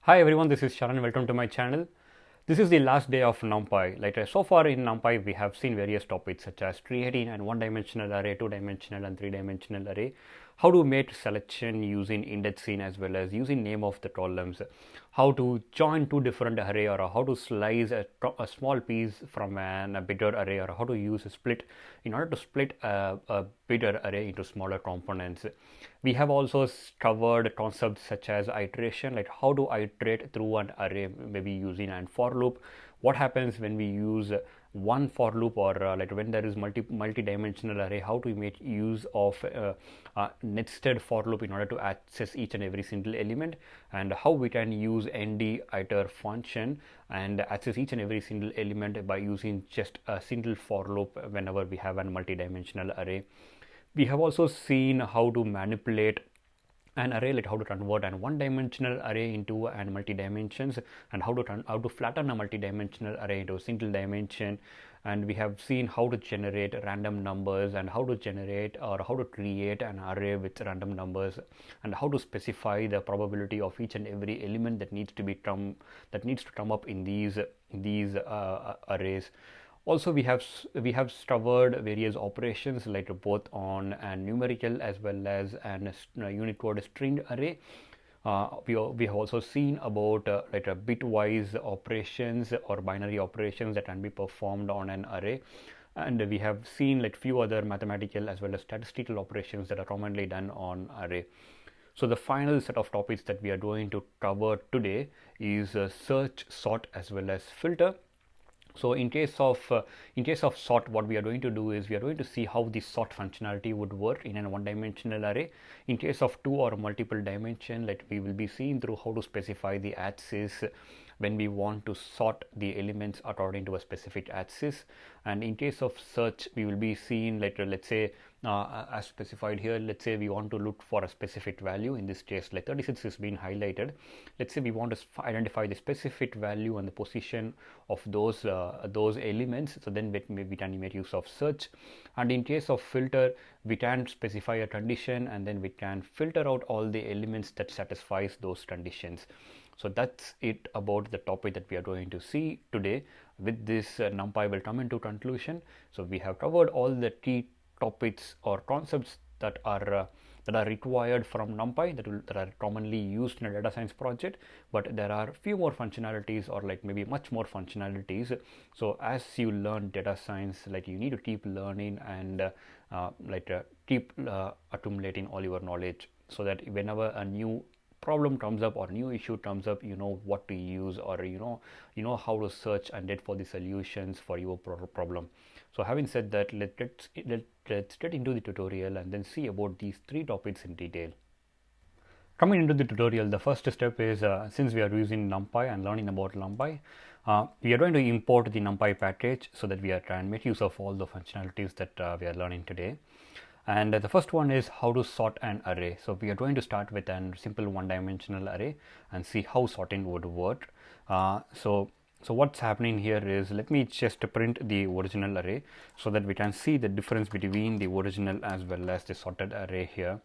Hi everyone, this is Sharan. Welcome to my channel. This is the last day of NumPy. So far in NumPy, we have seen various topics such as creating and one-dimensional array, two-dimensional and three-dimensional array, how to make selection using indexing as well as using name of the columns, how to join two different array or how to slice a small piece from a bigger array or how to use a split in order to split a bigger array into smaller components. We have also covered concepts such as iteration, like how to iterate through an array, maybe using an for loop. What happens when we use one for loop, or like when there is multi-dimensional array, how to make use of nested for loop in order to access each and every single element, and how we can use nd iter function and access each and every single element by using just a single for loop whenever we have a multi-dimensional array. We have also seen how to manipulate an array, like how to convert an one-dimensional array into an multi-dimensions, and how to flatten a multi-dimensional array into a single dimension. And we have seen how to generate random numbers and how to generate or how to create an array with random numbers, and how to specify the probability of each and every element that needs to come up in these arrays. Also, we have covered various operations, like both on a numerical as well as an Unicode string array. We have also seen about like a bitwise operations or binary operations that can be performed on an array, and we have seen like few other mathematical as well as statistical operations that are commonly done on array. So the final set of topics that we are going to cover today is search, sort as well as filter. So in case of sort, what we are going to do is we are going to see how the sort functionality would work in a one-dimensional array. In case of two or multiple dimension, like we will be seeing through how to specify the axis when we want to sort the elements according to a specific axis. And in case of search, we will be seeing later, let's say as specified here, let's say we want to look for a specific value. In this case, like 36 is being highlighted. Let's say we want to identify the specific value and the position of those elements. So then we can make use of search. And in case of filter, we can specify a condition and then we can filter out all the elements that satisfies those conditions. So that's it about the topic that we are going to see today. With this, NumPy will come into conclusion. So we have covered all the key topics or concepts that are required from NumPy that are commonly used in a data science project, but there are few more functionalities, or like maybe much more functionalities. So as you learn data science, like you need to keep learning and keep accumulating all your knowledge, so that whenever a new problem comes up or new issue comes up, you know what to use, or you know how to search and get for the solutions for your problem. So having said that, let's get into the tutorial and then see about these three topics in detail. Coming into the tutorial, the first step is since we are using NumPy and learning about NumPy, we are going to import the NumPy package so that we can make use of all the functionalities that we are learning today. And the first one is how to sort an array. So we are going to start with a simple one-dimensional array and see how sorting would work. So what's happening here is, let me just print the original array so that we can see the difference between the original as well as the sorted array here.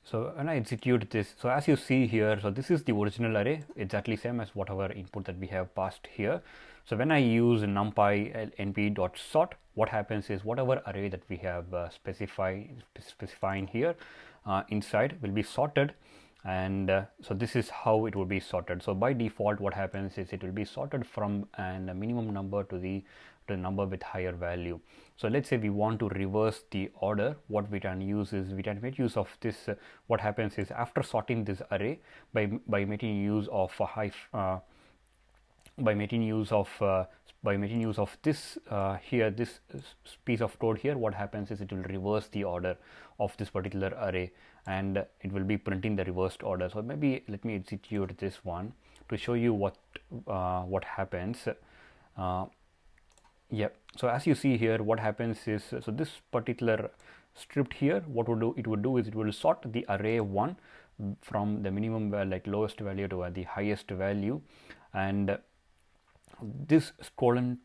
So when I execute this, so as you see here, so this is the original array, exactly same as whatever input that we have passed here. So when I use NumPy np.sort, what happens is whatever array that we have specifying here inside will be sorted. And so this is how it will be sorted. So by default, what happens is it will be sorted from a minimum number to the number with higher value. So let's say we want to reverse the order. What we can use is we can make use of this. What happens is after sorting this array by making use of this here, this piece of code here, what happens is it will reverse the order of this particular array and it will be printing the reversed order. So maybe let me execute this one to show you what happens. So as you see here, what happens is, so this particular script here, what it would do is it will sort the array 1 from the minimum lowest value to the highest value, and this colon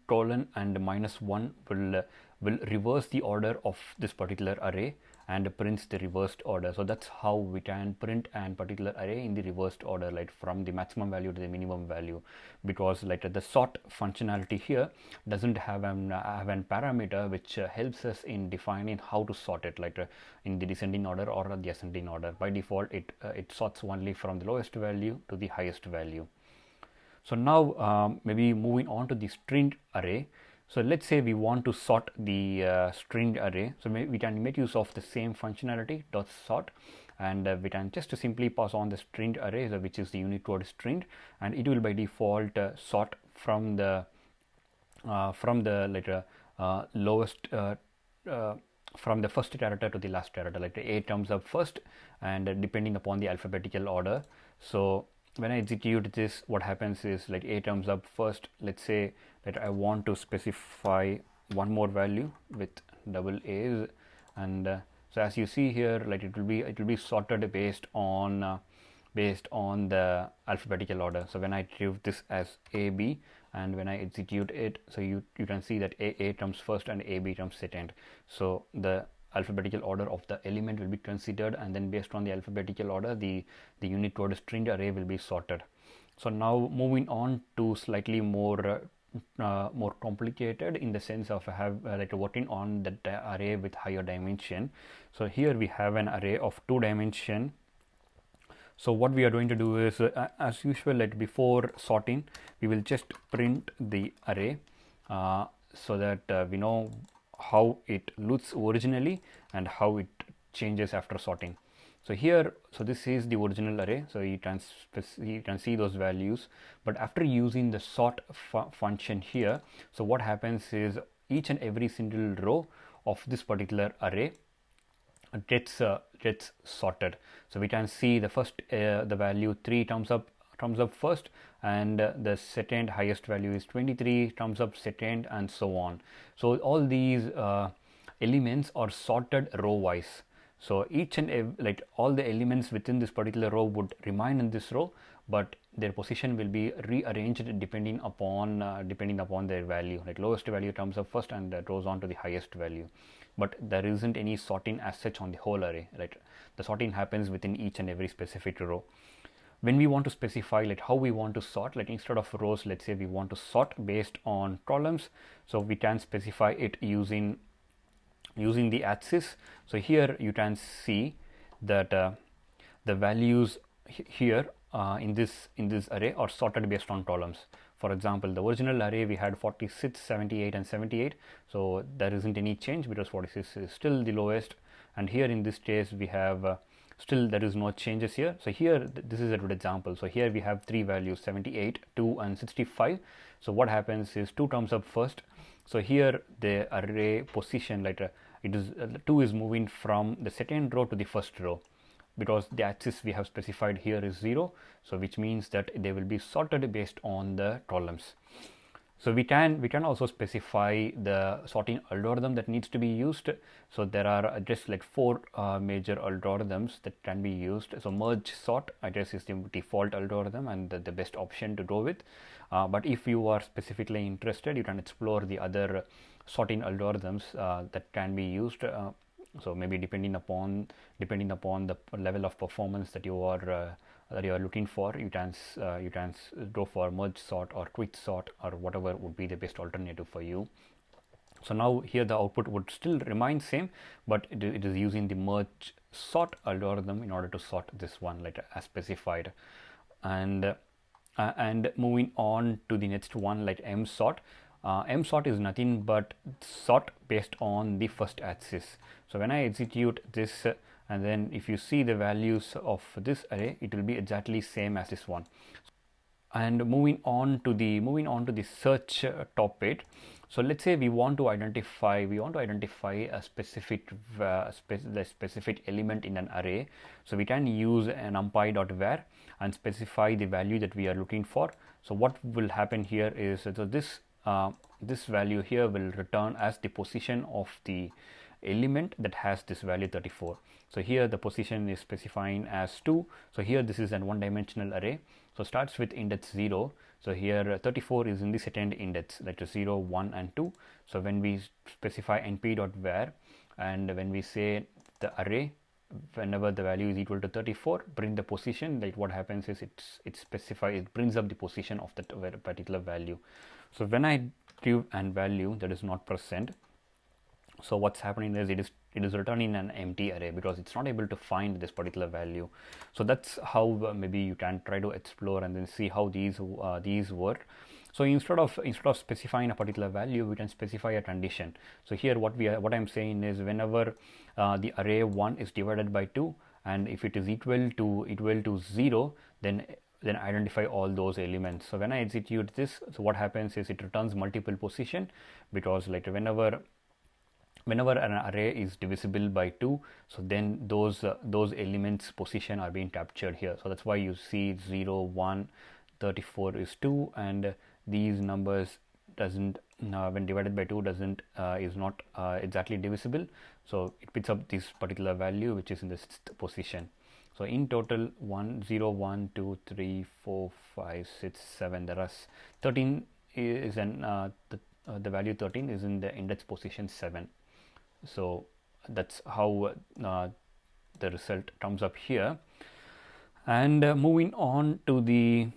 and -1 will reverse the order of this particular array, and prints the reversed order. So that's how we can print an particular array in the reversed order, like from the maximum value to the minimum value, because like the sort functionality here doesn't have an parameter which helps us in defining how to sort it, like in the descending order or the ascending order. By default, it sorts only from the lowest value to the highest value. So now maybe moving on to the string array. So let's say we want to sort the string array. So we can make use of the same functionality dot sort, and we can just simply pass on the string array, which is the Unicode string, and it will by default sort from the lowest from the first character to the last character, like the A comes up first, and depending upon the alphabetical order. So when I execute this, what happens is like A comes up first. Let's say that I want to specify one more value with double A's, and so as you see here, like it will be sorted based on the alphabetical order. So when I give this as AB, and when I execute it, so you can see that A comes first and AB comes second. So the alphabetical order of the element will be considered, and then based on the alphabetical order, the Unicode string array will be sorted. So now moving on to slightly more complicated, in the sense of like working on the array with higher dimension. So here we have an array of 2 dimension. So what we are going to do is, as usual, like before sorting, we will just print the array so that we know how it looks originally and how it changes after sorting. So here, so this is the original array, so you can see those values, but after using the sort function here, so what happens is each and every single row of this particular array gets sorted. So we can see the first the value 3 comes up first, and the second highest value is 23 comes up second, and so on. So all these elements are sorted row wise. So each and like all the elements within this particular row would remain in this row, but their position will be rearranged depending upon their value. Like lowest value comes up first and goes on to the highest value. But there isn't any sorting as such on the whole array. Like the sorting happens within each and every specific row. When we want to specify like how we want to sort, like instead of rows, let's say we want to sort based on columns, so we can specify it using the axis. So here you can see that the values here in this array are sorted based on columns. For example, the original array we had 46, 78 and 78, so there isn't any change because 46 is still the lowest, and here in this case we have still there is no changes here. So here this is a good example. So here we have 3 values, 78, 2 and 65. So what happens is 2 comes up first. So here the array position, like it is 2 is moving from the second row to the first row, because the axis we have specified here is 0, so which means that they will be sorted based on the columns. So we can also specify the sorting algorithm that needs to be used. So there are just like 4 major algorithms that can be used. So merge sort, I guess, is the default algorithm and the best option to go with. But if you are specifically interested, you can explore the other sorting algorithms that can be used. So maybe depending upon the level of performance that you are looking for, you can go for merge sort or quick sort or whatever would be the best alternative for you. So now here the output would still remain same, but it is using the merge sort algorithm in order to sort this one like as specified. And moving on to the next one, like M sort. M sort is nothing but sort based on the first axis. So when I execute this, and then if you see the values of this array, it will be exactly same as this one. And moving on to the search top page. So let's say we want to identify a specific element in an array. So we can use an numpy.var and specify the value that we are looking for. So what will happen here is, so this value here will return as the position of the element that has this value 34. So here the position is specifying as 2. So here this is an one-dimensional array. So starts with index 0. So here 34 is in the second index, that is 0, 1 and 2. So when we specify np.var and when we say the array, whenever the value is equal to 34, print the position. Like what happens is it brings up the position of that particular value. So when I give an value that is not present, so what's happening is it is returning an empty array because it's not able to find this particular value. So that's how maybe you can try to explore and then see how these work. So instead of specifying a particular value, we can specify a condition. So here what I'm saying is whenever the array 1 is divided by 2, and if it is equal to 0, then identify all those elements. So when I execute this, so what happens is it returns multiple position, because like whenever an array is divisible by 2, so then those elements position are being captured here. So that's why you see 0, 1, 34 is 2, and these numbers doesn't when divided by 2 doesn't is not exactly divisible, so it picks up this particular value which is in the 6th position. So in total 1, 0, 1, 2, 3, 4, 5, 6, 7, there are 13 is an the value 13 is in the index position 7. So that's how the result comes up here. And moving on to the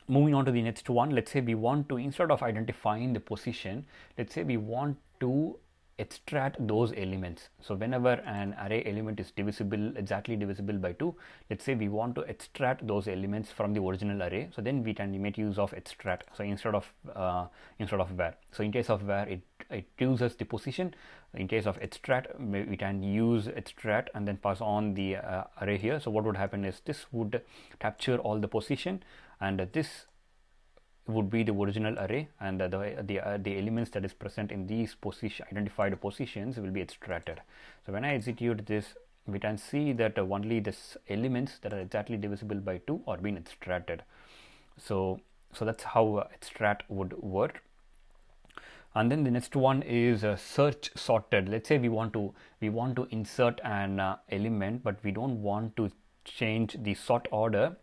next one, let's say we want to, instead of identifying the position, let's say we want to extract those elements. So whenever an array element is exactly divisible by 2, let's say we want to extract those elements from the original array, so then we can make use of extract. So instead of var, so in case of var it uses the position. In case of extract, we can use extract and then pass on the array here. So what would happen is this would capture all the position, and this would be the original array, and the elements that is present in these identified positions will be extracted. So when I execute this, we can see that only this elements that are exactly divisible by 2 are being extracted. So that's how extract would work. And then the next one is search sorted. Let's say we want to insert an element, but we don't want to change the sort order.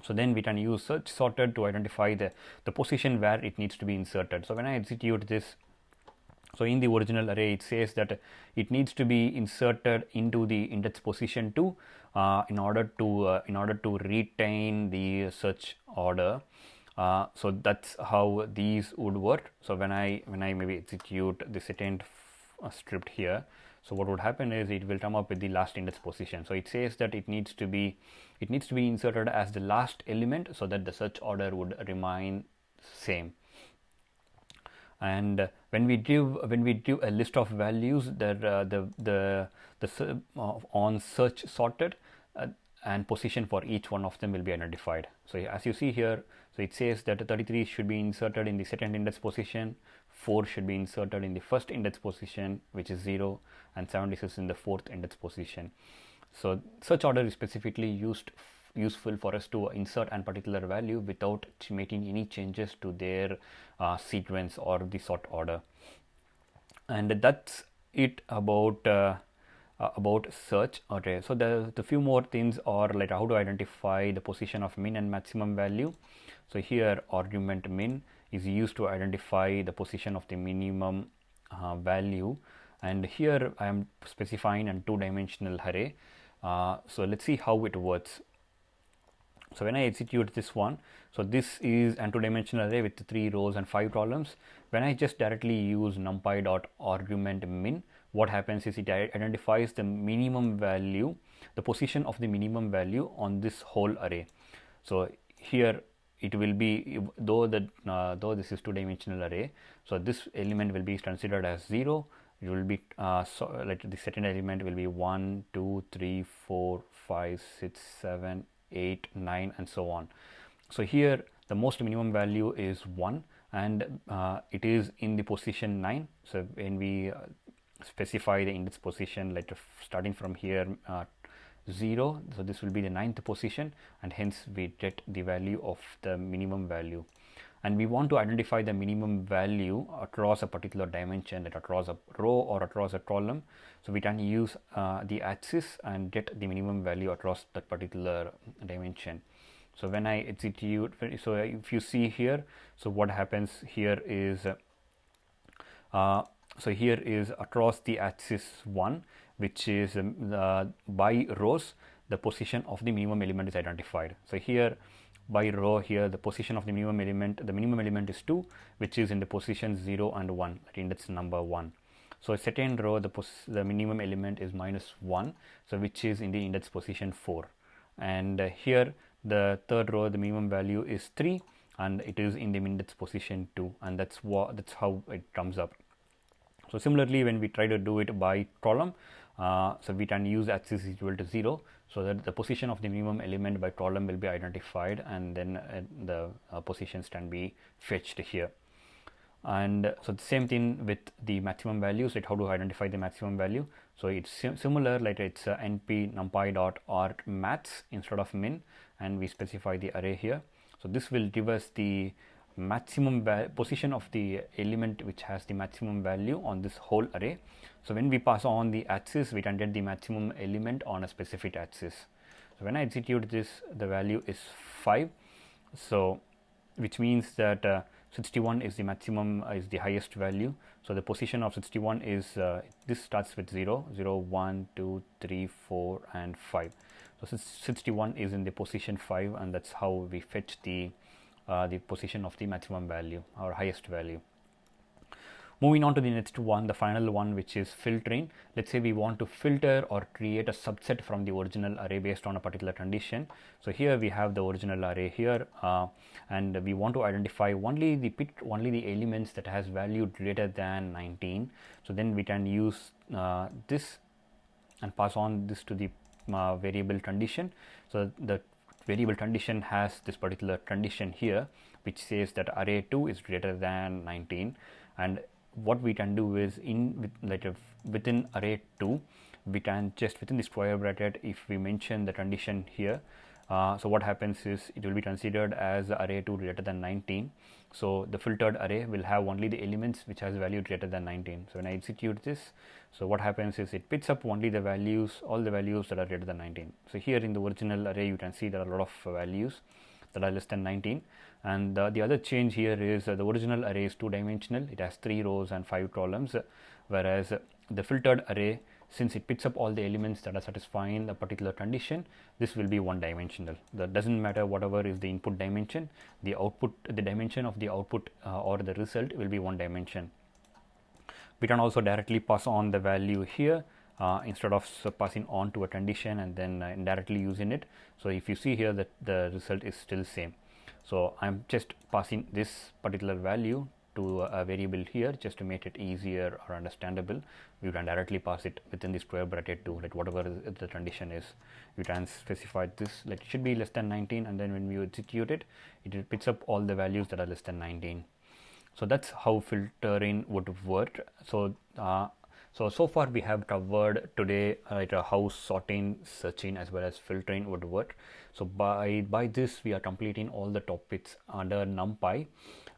So then we can use search sorted to identify the position where it needs to be inserted. So when I execute this, so in the original array it says that it needs to be inserted into the index position 2 in order to retain the search order. So that's how these would work. So when I maybe execute the second script here, so what would happen is it will come up with the last index position. So it says that it needs to be inserted as the last element so that the search order would remain same. And when we give a list of values, that on search sorted and position for each one of them will be identified. So as you see here, so it says that 33 should be inserted in the second index position, 4 should be inserted in the first index position, which is 0, and 76 in the fourth index position. So search order is specifically useful for us to insert a particular value without making any changes to their sequence or the sort order. And that's it about search. Okay, so the few more things are like how to identify the position of min and maximum value. So here argument min is used to identify the position of the minimum value, and here I am specifying a 2-dimensional array. So let's see how it works. So when I execute this one, so this is a 2-dimensional array with 3 rows and 5 columns. When I just directly use numpy.argument min, what happens is it identifies the minimum value, the position of the minimum value on this whole array. So here it will be, though this is 2-dimensional array, so this element will be considered as 0. It will be so like the second element will be 1, 2, 3, 4, 5, 6, 7, 8, 9, and so on. So here the most minimum value is 1, and it is in the position 9. So when we specify the index position, like starting from here 0, so this will be the 9th position, and hence we get the value of the minimum value. And we want to identify the minimum value across a particular dimension, like across a row or across a column. So we can use the axis and get the minimum value across that particular dimension. So when I execute, so if you see here, so what happens here is so here is across the axis 1, which is by rows the position of the minimum element is identified. So here by row, here the position of the minimum element is 2, which is in the position 0 and 1, that index number 1. So second row, the minimum element is -1, so which is in the index position 4. And here the third row, the minimum value is 3, and it is in the index position 2, and that's how it comes up. So similarly, when we try to do it by column, so we can use axis is equal to 0, so that the position of the minimum element by column will be identified, and then the positions can be fetched here. And so the same thing with the maximum values, like how to identify the maximum value. So it's similar, like it's np numpy.art max instead of min, and we specify the array here. So this will give us the maximum position of the element which has the maximum value on this whole array. So when we pass on the axis, we can get the maximum element on a specific axis. So when I execute this, the value is 5, so which means that 61 is the maximum, is the highest value. So the position of 61 is this starts with 0, 0, 1, 2, 3, 4 and 5. So 61 is in the position 5, and that's how we fetch the position of the maximum value or highest value. Moving on to the next one, the final one, which is filtering. Let's say we want to filter or create a subset from the original array based on a particular condition. So here we have the original array here, and we want to identify only the elements that has value greater than 19. So then we can use this and pass on this to the variable condition. So the variable condition has this particular condition here, which says that array 2 is greater than 19, and what we can do is within array 2, we can just within the square bracket, if we mention the condition here, so what happens is it will be considered as array 2 greater than 19. So the filtered array will have only the elements which has value greater than 19. So when I execute this, so what happens is it picks up only the values, all the values that are greater than 19. So here in the original array, you can see there are a lot of values that are less than 19. And the other change here is the original array is 2-dimensional. It has 3 rows and 5 columns, whereas the filtered array, since it picks up all the elements that are satisfying a particular condition, this will be 1-dimensional. That doesn't matter whatever is the input dimension, the dimension of the output or the result will be 1 dimension. We can also directly pass on the value here instead of passing on to a condition and then indirectly using it. So if you see here that the result is still same. So I'm just passing this particular value to a variable here just to make it easier or understandable. You can directly pass it within the square bracket to like whatever the condition is. You can specify this like it should be less than 19, and then when you execute it, it picks up all the values that are less than 19. So that's how filtering would work. So far we have covered today how sorting, searching as well as filtering would work. So by this we are completing all the topics under NumPy,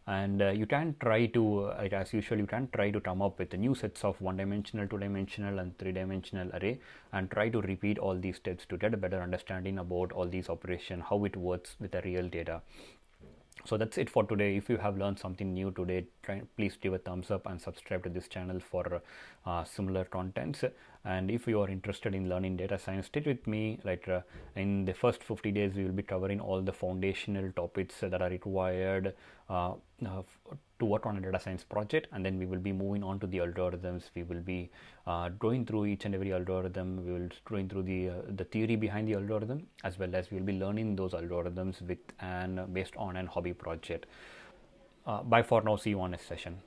and you can try to as usual, you can try to come up with new sets of 1-dimensional, 2-dimensional and 3-dimensional array, and try to repeat all these steps to get a better understanding about all these operations, how it works with the real data. So that's it for today. If you have learned something new today, please give a thumbs up and subscribe to this channel for similar contents. And if you are interested in learning data science, stay with me. In the first 50 days, we will be covering all the foundational topics that are required to work on a data science project, and then we will be moving on to the algorithms. We will be going through each and every algorithm. We will going through the theory behind the algorithm, as well as we will be learning those algorithms based on an hobby project. Bye for now. See you on next session.